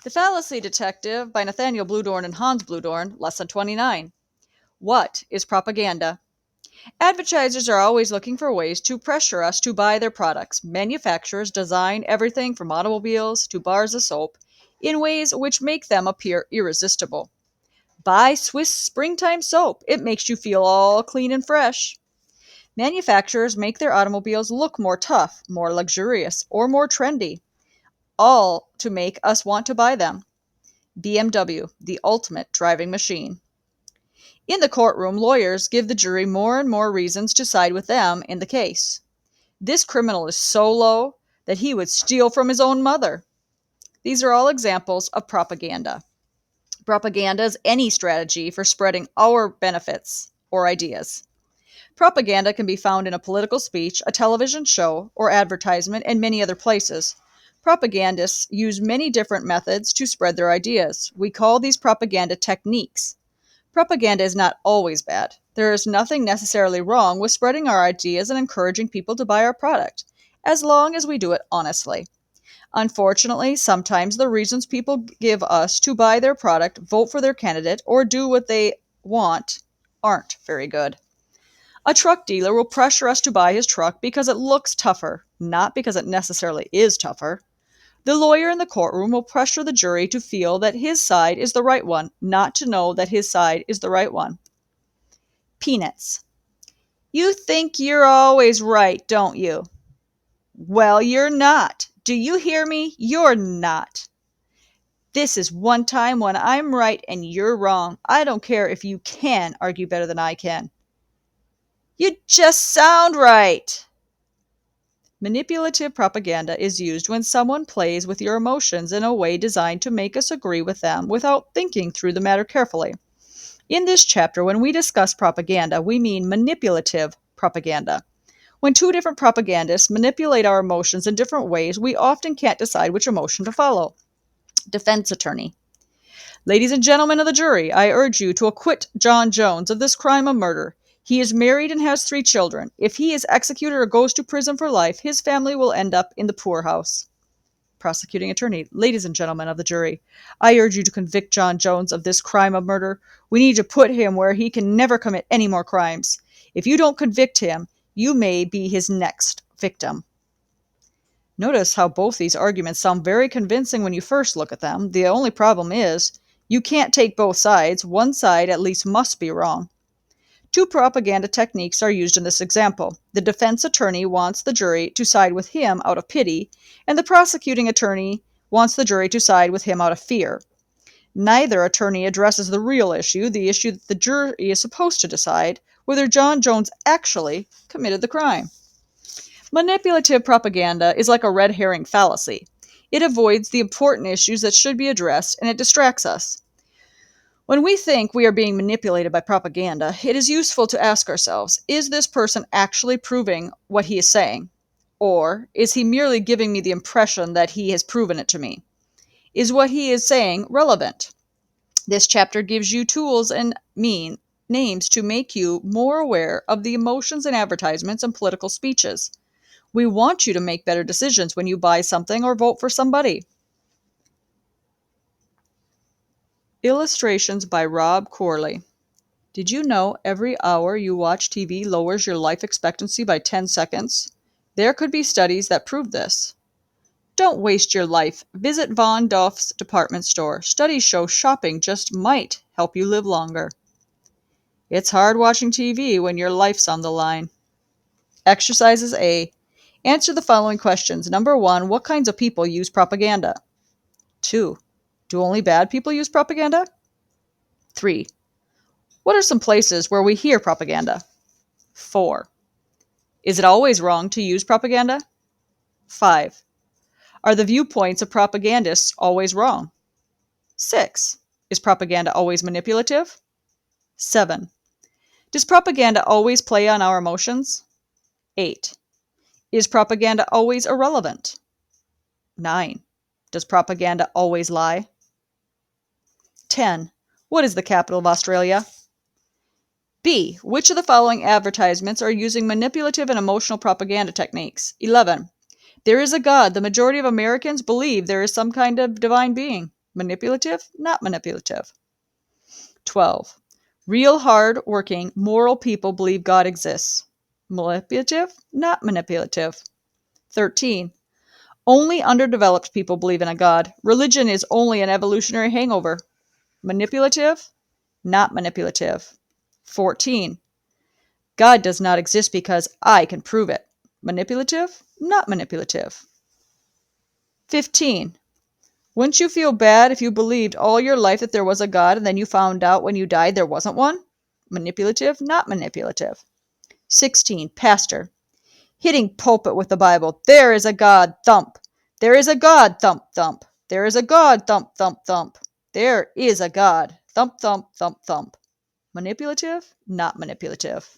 The Fallacy Detective by Nathaniel Bluedorn and Hans Bluedorn, Lesson 29. What is propaganda? Advertisers are always looking for ways to pressure us to buy their products. Manufacturers design everything from automobiles to bars of soap in ways which make them appear irresistible. Buy Swiss springtime soap. It makes you feel all clean and fresh. Manufacturers make their automobiles look more tough, more luxurious, or more trendy, all to make us want to buy them. BMW, the ultimate driving machine. In the courtroom, lawyers give the jury more and more reasons to side with them in the case. This criminal is so low that he would steal from his own mother. These are all examples of propaganda. Propaganda is any strategy for spreading our benefits or ideas. Propaganda can be found in a political speech, a television show, or advertisement, and many other places. Propagandists use many different methods to spread their ideas. We call these propaganda techniques. Propaganda is not always bad. There is nothing necessarily wrong with spreading our ideas and encouraging people to buy our product, as long as we do it honestly. Unfortunately, sometimes the reasons people give us to buy their product, vote for their candidate, or do what they want aren't very good. A truck dealer will pressure us to buy his truck because it looks tougher, not because it necessarily is tougher. The lawyer in the courtroom will pressure the jury to feel that his side is the right one, not to know that his side is the right one. Peanuts. You think you're always right, don't you? Well, you're not. Do you hear me? You're not. This is one time when I'm right and you're wrong. I don't care if you can argue better than I can. You just sound right. Manipulative propaganda is used when someone plays with your emotions in a way designed to make us agree with them without thinking through the matter carefully. In this chapter, when we discuss propaganda, we mean manipulative propaganda. When two different propagandists manipulate our emotions in different ways, we often can't decide which emotion to follow. Defense attorney. Ladies and gentlemen of the jury, I urge you to acquit John Jones of this crime of murder. He is married and has 3 children. If he is executed or goes to prison for life, his family will end up in the poorhouse. Prosecuting attorney. Ladies and gentlemen of the jury, I urge you to convict John Jones of this crime of murder. We need to put him where he can never commit any more crimes. If you don't convict him, you may be his next victim. Notice how both these arguments sound very convincing when you first look at them. The only problem is, you can't take both sides. One side at least must be wrong. 2 propaganda techniques are used in this example. The defense attorney wants the jury to side with him out of pity, and the prosecuting attorney wants the jury to side with him out of fear. Neither attorney addresses the real issue, the issue that the jury is supposed to decide, whether John Jones actually committed the crime. Manipulative propaganda is like a red herring fallacy. It avoids the important issues that should be addressed, and it distracts us. When we think we are being manipulated by propaganda, it is useful to ask ourselves, is this person actually proving what he is saying? Or is he merely giving me the impression that he has proven it to me? Is what he is saying relevant? This chapter gives you tools and names to make you more aware of the emotions in advertisements and political speeches. We want you to make better decisions when you buy something or vote for somebody. Illustrations by Rob Corley. Did you know every hour you watch TV lowers your life expectancy by 10 seconds? There could be studies that prove this. Don't waste your life. Visit Von Duff's department store. Studies show shopping just might help you live longer. It's hard watching TV when your life's on the line. Exercises A. Answer the following questions. Number 1, what kinds of people use propaganda? 2. Do only bad people use propaganda? 3. What are some places where we hear propaganda? 4. Is it always wrong to use propaganda? 5. Are the viewpoints of propagandists always wrong? 6. Is propaganda always manipulative? 7. Does propaganda always play on our emotions? 8. Is propaganda always irrelevant? 9. Does propaganda always lie? 10. What is the capital of Australia? B. Which of the following advertisements are using manipulative and emotional propaganda techniques? 11. There is a God. The majority of Americans believe there is some kind of divine being. Manipulative, not manipulative. 12. Real hard working, moral people believe God exists. Manipulative, not manipulative. 13. Only underdeveloped people believe in a God. Religion is only an evolutionary hangover. Manipulative, not manipulative. 14. God does not exist because I can prove it. Manipulative, not manipulative. 15. Wouldn't you feel bad if you believed all your life that there was a God and then you found out when you died there wasn't one? Manipulative, not manipulative. 16. Pastor. Hitting pulpit with the Bible. There is a God, thump. There is a God, thump, thump. There is a God, thump, thump, thump. There is a God, thump, thump, thump, thump. Manipulative, not manipulative.